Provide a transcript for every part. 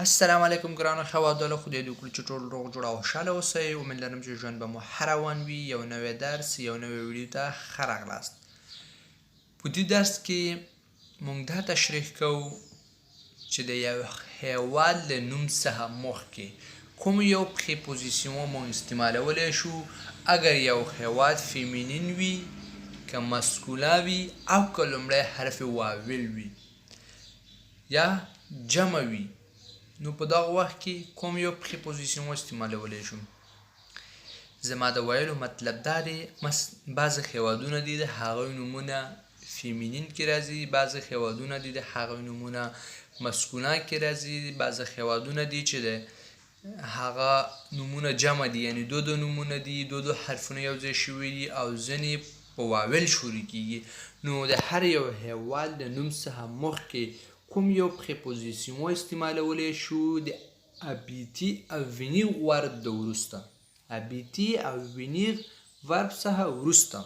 السلام علیکم ګرانو هوادارو، خدای دې وکړي چې ټول روغ جوړ او خوشحاله اوسئ. امید لرم چې ژوند به مو هر روان وي. یو نوی درس، یو نوی ویډیو ته ښه راغلاست. په دې درس کې موږ دا تشریح کوو چې د یو هیواد له نوم څخه مخکې کوم یو پریپوزیسیون موږ استعمالولی شو اگر یو هیواد فیمینین وي، که مسکولا وي او که لومړی حرف واول وي یا جمع وي. نو په دغه وخت کې کوم یو پریپوزیسیون استعمالولی شو. زما د ویلو مطلب دا دی، بعضې هیوادونه دي د هغوی نومونه فیمینین کې راځي، بعضې هیوادونه دي د هغوی نومونه مسکونا کې راځي، بعضې هیوادونه دي چې د هغه نومونه جمع دي، یعنی دو نومونه دي، دو حرفونه یو ځای شوي دي او ځینې په واول شروع کیږي. نو د هر یو هیواد د نوم څخه مخکې کوم یو پریپوزیسیون استعمالولی شو د ابیتی او ونیغ ورب د وروسته، ابیتی او ونیغ ورب څخه وروسته.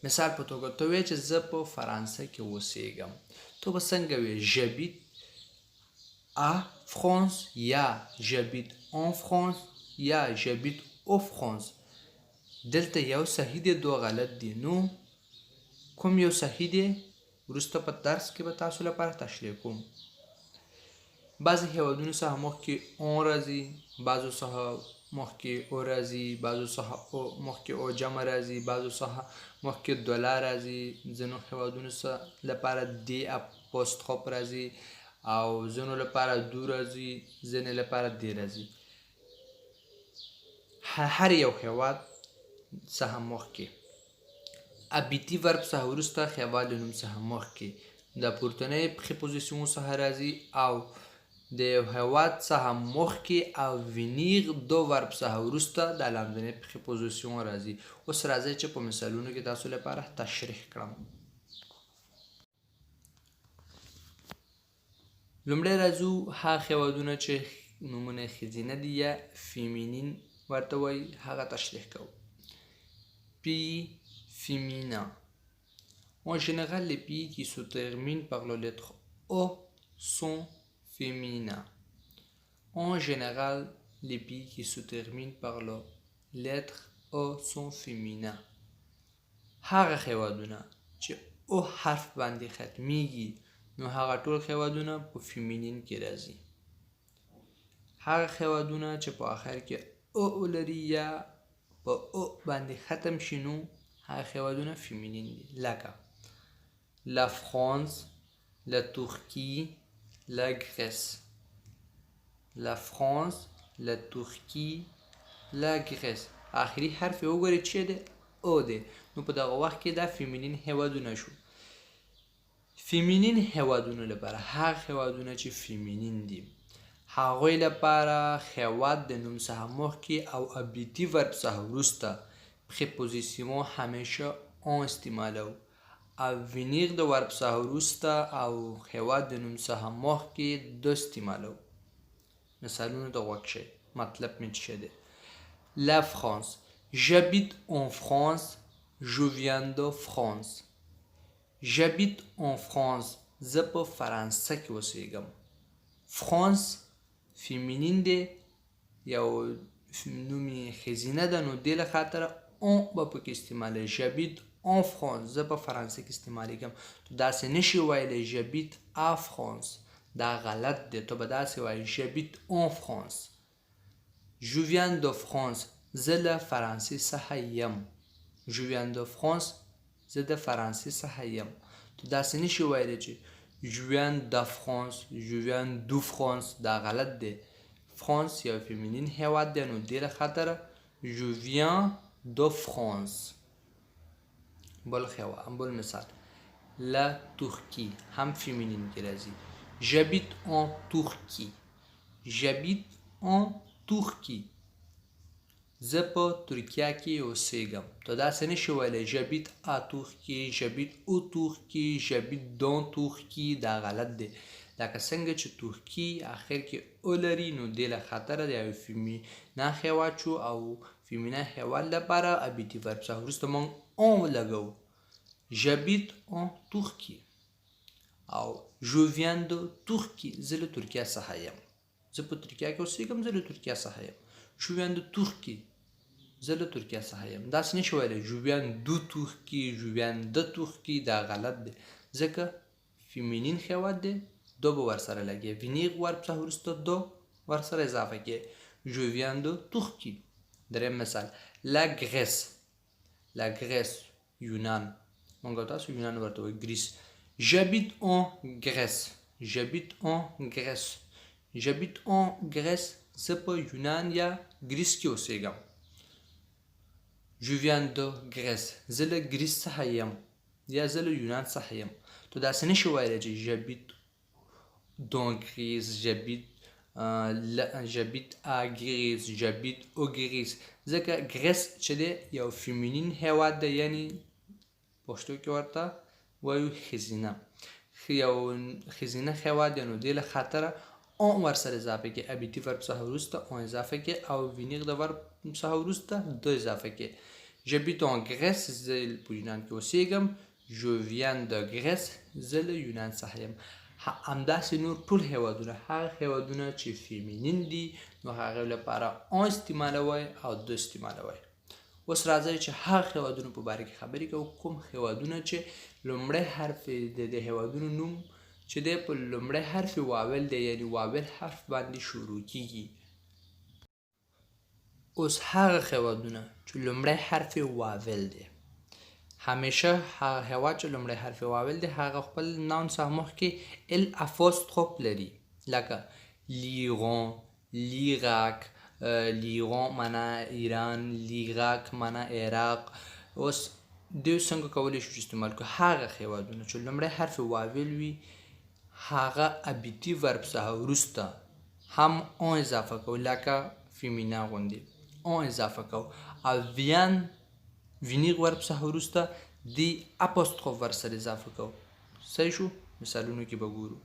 مثال په توګه ته وایې چې زه په فرانسه کې اوسیږم، تو به څنګه وایې؟ j'habite à France یا j'habite en France یا j'habite au France. دلته یو صحیح دی، دو غلط دی. نو کوم یو صحیح دی وروسته په درس کې به تاسو لپاره تشریح کوم. بعضې هیوادونو څخه مخکې اون راځي، بعضو څخه مخکې او راځي، بعضو څخه مخکې او جمع راځي، بعضو څخه مخکې دولا راځي، ځینو هیوادونو لپاره دی اپوستروف راځي او ځینو لپاره دو راځي، ځینې لپاره دی راځي. هر یو هیواد څخه مخکې ابیتی ورب څخه وروسته هیواد له نوم څخه مخکې د پورتنۍ پریپوزیسیون څخه راځي او د یو هیواد څخه مخکې او ونیغ دو ورب څخه وروسته د لاندنۍ پریپوزیسیون راځي. اوس راځئ چې په مثالونو کې تاسو لپاره تشریح کړم. لومړی راځو هغه هیوادونه چې نومونه ښځینه دي یا فیمینین ورته وایي، هغه تشریح کوو. pays féminin. En général, les pays qui se terminent par la lettre O sont féminins. En général, les pays qui se terminent par la lettre O sont féminins. هغه هیوادونه چې او حرف باندې ختمیږي نو هغه ټول هیوادونه په فیمینین کې راځي. هغه هیوادونه چې په آخر کې او لري یا په او باندې ختم شي نو هغه هیوادونه فیمینین دي، لکه la France, la Turquie, la Grèce. la France, la Turquie, la Grèce. آخري حرف یې وګورئ چې دی؟ او دی. نو په دغه وخت کې دا فیمینین هیوادونه شو. فیمینین هیوادونو لپاره هغه هیوادونه چې فیمینین دي هغوی لپاره هیواد د نوم څخه مخکې او ابیتی ورب څخه وروسته پریپوزیسیون همیشه اون استعمالوو او ونیغ د ورب څخه وروسته او هیواد د نوم څخه مخکې دو استعمالوو. مثالونو ته غوږ شئ، مطلب مې څه دی؟ La France. J'habite en France, je viens de France. J'habite en France. زه په فرانسه کې اوسیږم. فرانس فیمینین دی، یو نوم یې ښځینه ده، نو دې له خاطره اون به پکې استعمالوي. j'habite en France. زه په فرانسه کې استعمالیږم. تو داسې نشي ویلی j'habite à France، دا غلط دی. تو به داسې وایي j'habite en France. je viens de France. زه له فرانسې څخه یم. je viens de France. زه د فرانسې څخه یم. تو داسې نشي ویلی چې je viens de France، je viens de France، دا غلط دی. فرانس یو فیمینین هیواد دی نو دې له خاطره je viens de France. بل مثال la Turquie هم فیمینین کې راځي. j'habite en Turquie. j'habite en Turquie. زه په ترکیه کې اوسیږم. تو داسې نشي ویلی j'habite à Turquie، j'habite au Turquie، j'habite dans Turquie، دا غلط دی. لکه څنګه چې ترکي آخر کې او لري نو دې له خاطره د یو فیمینه هیواد شو او فیمینه هیواد لپاره ابیتی ورب څخه وروسته موږ اون لګوو. j'habite en Turquie. او جو ویان دو ترکی زه له ترکیه څخه یم زه په ترکیه کې اوسېږم زه له ترکیه څخه یم جو ویان دو ترکی زه له ترکیه څخه یم داسې نشي ویلی جو ویان دو ترکی جو ویان د ترکی دا غلط دی ځکه فیمینین خیوات دی دو به ورسره لګي وینیغ ورب څخه وروسته دو ورسره اضافه کې جو ویان دو ترکی دریم مثال لا گریس یونان مونږ تاسو یونان ورته وایي ګریس j'habite en Grèce زه په یونان یا ګریس کې اوسېږم je viens de Grèce زه له ګریس څخه یم یا زه له یونان څخه یم تو داسې نشي ویلی چې j'habite dans Grèce j'habite à Grèce j'habite au Grèce ځکه ګریس چې دی یو فیمینین هیواد دی یعنی پښتو کې ورته وایو ښځینه یو ښځینه هیواد دی نو دې له خاطره اون ورسره اضافه کې ابیټي ورب څخه وروسته اون اضافه کې او وینیغ د ورب څخه وروسته دو اضافه کې j'habite en Grèce زه په یونان کې اوسېږم je viens de Grèce زه له یونان څخه یم همداسې نور ټول هیوادونه هغه هیوادونه چې فیمینین دي نو هغې لپاره اون استعمالوئ او دو استعمالوئ اوس راځئ چې هغه هیوادونو په باره کې خبرې کوو کوم هیوادونه چې لومړی حرف د دې هیوادونو نوم چې دی په لومړی حرف واول دی یعنی واول حرف باندې شروع کیږي اوس هغه هیوادونه چې لومړی حرف واول دی همیشه هغه هیواد چې لومړی حرف واول دی هغه خپل ناون څخه مخکې ال اپوستروف لري لکه لیران لیراک لیران معنا ایران لیراک معنا عراق اوس دوی څنګه کولی شو چې استعمال کړو هغه هیوادونه چې لومړی حرف واول وي هغه ابیټي ورب څخه وروسته هم اون اضافه کوو لکه فیمینا غوندې اون اضافه کوو او ویان وینیغ ورب څخه وروسته دی اپوستروف ورسره اضافه کوو صحیح شو مثالونو کې به ګورو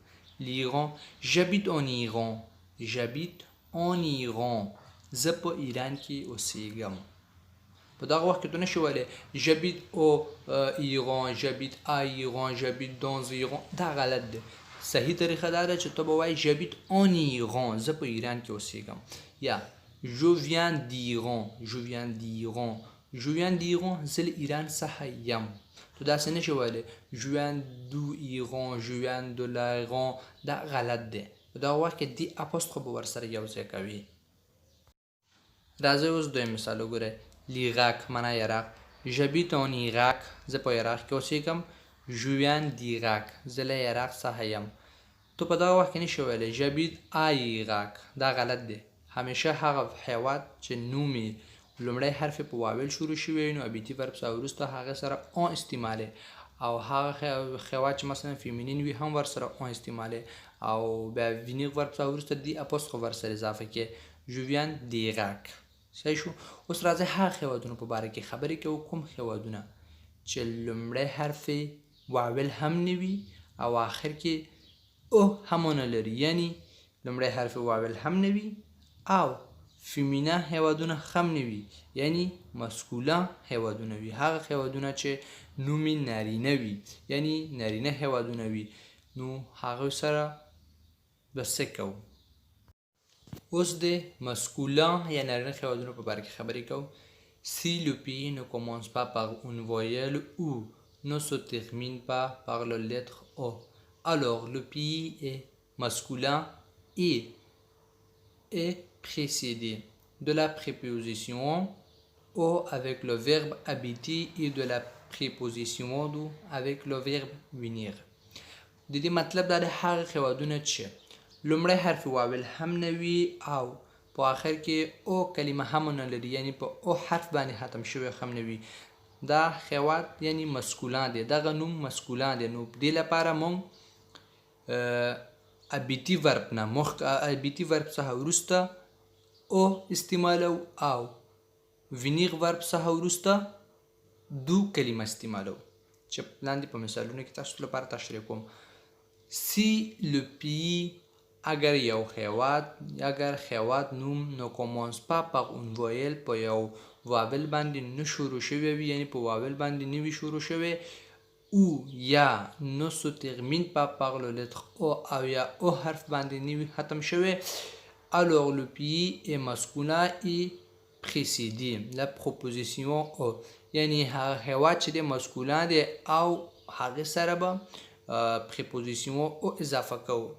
لیران j'habite en Iran زه په ایران کې اوسېږم په دغه وخت کې تو نشي ویلی j'habite au Iran j'habite à Iran j'habite dans Iran دا غلط دی صحیح طریقه دا ده چې ته به وایي j'habite en Iran زه په ایران کې اوسېږم یا je viens d'Iran زه له ایران څخه یم تو داسې نشي ویلی je viens du Iran je viens de l'Iran دا غلط دی په دغه وخت کې دی اپوستروف به ورسره یو ځای کوي راځئ اوس دویم مثال وګورئ l'Irak معنا عراق j'habite en Irak زه په عراق کې اوسېږم je viens d'Irak زه له عراق څخه یم تو په دغه وخت کې نشي ویلی j'habite à Irak دا غلط دی همیشه هغه هیواد چې نوم یې لومړی حرف په واول شروع شوی نو ابیټي ورب څخه وروسته هغه سره اون استعمالوي او هغه هیواد چې مثلا فیمینین وي هم ورسره اون استعمالوي او بیا وینیغ ورب څخه وروسته دی اپوستروف ورسره اضافه کې je viens d'Irak صحیح شو اوس راځئ هغه هیوادونو په باره کې خبرې کوو کوم هیوادونه چې لومړی حرف واول هم نه وي او آخر کې او هم ونه لري یعنی لومړی حرف واول هم نه وي او فیمینا هیوادونه هم نه وي یعنی مسکولا هیوادونه وي هغه هیوادونه چې نوم یې نارینه وي یعنی نارینه هیوادونه وي نو هغوی سره به څه کوو اوس د مسکولا یا نارینه هیوادونو په باره کې خبرې کوو si le pays ne commence pas par une voyelle ou ne se termine pas par la lettre O alors le pays est masculin et est précédé de la préposition O avec le verbe habiter et de la préposition do avec le verbe venir د دې مطلب دا د هغه هیوادونه چې لومړی حرف واول هم نه وي او په آخر کې او کلمه هم نه لري یعنی په او حرف باندې ختم شوی هم نه وي دا هیواد یعنی مسکولان دی دغه نوم مسکولان دی نو دې لپاره مونږ ابیټي ورب څخه وروسته او استعمالو او وینیغ ورب څخه وروسته دو کلمه استعمالو چې لاندې په مثالونو کې تاسو لپاره تشریح کوم si le pays اگر هیواد نوم ne commence pas par une voyelle په یو واول باندې نه شروع شوی وي یعنی په واول باندې نه وي شروع شوی او یا ne se termine pas par le lettre O او یا O حرف باندې نوی ختم شوی alors le pays est masculin et précédé la proposition O یعنی هغه هیواد چې د مسکولان دی او هغه سره به préposition O اضافه کوو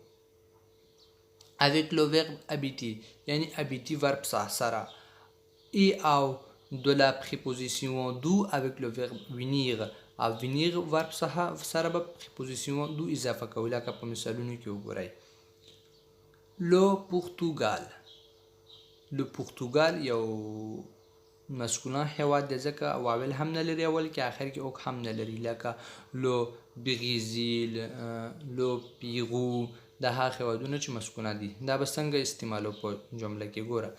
avec le verbe habiter یعنی habiter verbe سره et او de la préposition do avec le verbe venir او venir verbe سره به préposition do اضافه کوو لکه په مثالونو کې وګورئ le Portugal یو مسکولان هیواد دی ځکه واول هم نه لري اول کې آخر کې اوک هم نه لري لکه لو برازیل لو پیرو دا هغه هیوادونه چې مسکولان دي دا به څنګه استعمالو په جمله کې ګوره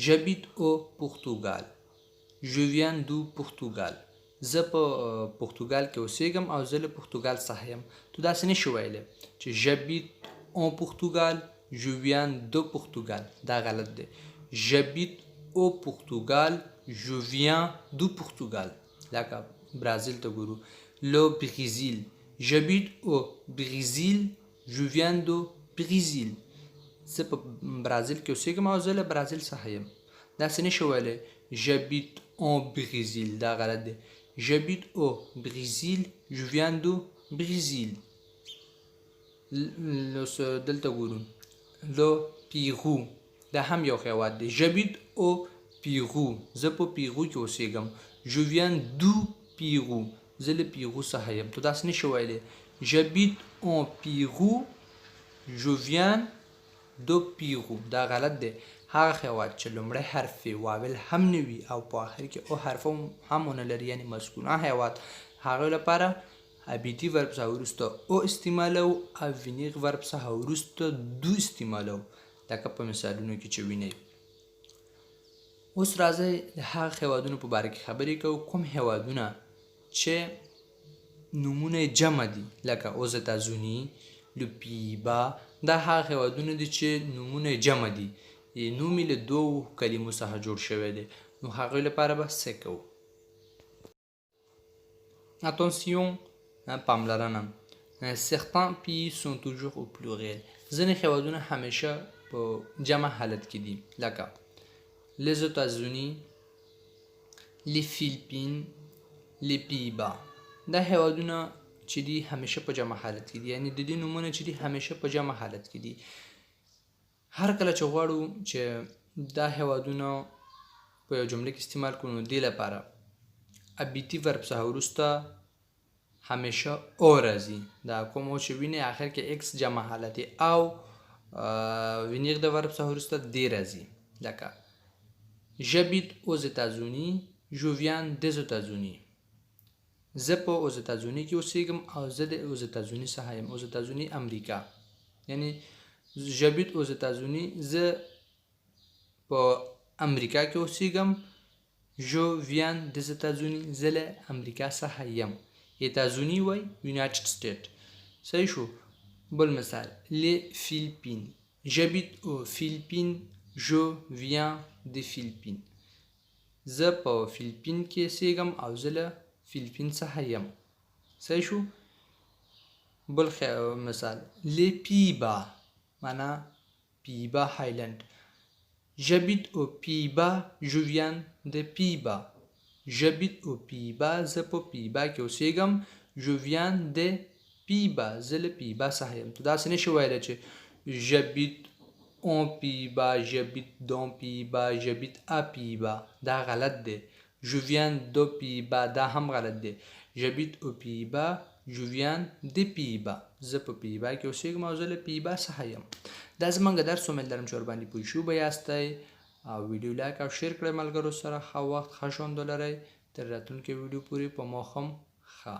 j'habite au Portugal je viens du Portugal زه په پرتګال کې اوسېږم او زه له پرتګال څخه یم تو داسې نشي ویلی چې j'habite en Portugal je viens de Portugal دا غلط دی j'habite au Portugal je viens du Portugal لکه برازیل ته ګورو le Brésil j'habite au Brésil je viens du Brésil زه په برازیل کې اوسېږم او زه له برازیل څخه یم داسې نشي ویلی j'habite en Brésil دا غلط دی j'habite au Brésil je viens du Brésil دلته ګورو le Pérou دا هم یو هیواد دی j'habite au Pérou زه په پیرو کې اوسېږم je viens du Pérou زه له پیرو څخه یم تو داسې نشي ویلی j'habite en Pérou je viens de Pérou دا غلط دی هغه هیواد چې لومړی حرف یې واول هم نه وي او په آخر کې او حرف هم ونه لري یعنی مسکونه هیواد هغه لپاره ابیتی ورب څخه وروسته او استعمالو او وینیغ ورب څخه وروسته دو استعمالو لکه په مثالونو کې چې وینئ اوس راځئ د هغه هیوادونو په باره کې خبرې کوو کوم هیوادونه چې نومونه جمع دي لکه اوزتازونی لو پیبا دا هغه هیوادونه دي چې نومونه جمع دي نوم یې له دوو کلمو څخه جوړ شوی دی نو هغوی لپاره به څه کوو attention پاملرنه certains pays sont toujours au pluriel ځینې هیوادونه همیشه په جمع حالت کې دي لکه les États-Unis les Philippines les Pays-Bas دا هیوادونه چې دي همیشه په جمع حالت کې دي یعنی د دې نومونه چې دي همیشه په جمع حالت کې دي هر کله چې غواړو چې دا هیوادونه په یو جمله کې استعمال کړو نو دې لپاره ابیتی ورب څخه وروسته همیشه او راځي دا کوم چې ویني آخر کې ایکس جمع حالت او وینیغ د ورب څخه وروسته دې راځي لکه j'habite aux États-Unis je viens des États-Unis زه په اوزتازونی کې اوسېږم او زه د اوزتازونی څخه یم اوزتازونی امریکا یعنی j'habite aux États-Unis زه په امریکا کې اوسېږم je viens des États-Unis زه له امریکا څخه یم ایتازونی وای یونایټډ سټیټ صحیح شو بل مثال les Philippines j'habite aux Philippines je viens des Philippines زه په فیلیپین کې اوسېږم او زه له فیلیپین څخه یم صحیح شو بل مثال les Pays-Bas معنا Pays-Bas هایلند j'habite aux Pays-Bas je viens des Pays-Bas j'habite aux Pays-Bas زه په Pays-Bas کې اوسېږم je viens des Pays-Bas زه له Pays-Bas څخه یم تو داسې نشي ویلی چې j'habite en Pays-Bas j'habite dans Pays-Bas j'habite à Pays-Bas دا غلط دی je viens de Pays-Bas دا هم غلط دی j'habite aux Pays-Bas je viens des Pays-Bas زه په Pays-Bas کې اوسېږم او زه له Pays-Bas څخه یم دا زموږ درس امید لرم چې ورباندې پوه شوي یاستئ او ویډیو لایک او شیر کړئ ملګرو سره ښه وخت ښه ژوند ولرئ تر راتلونکي ویډیو پورې په موخم ښه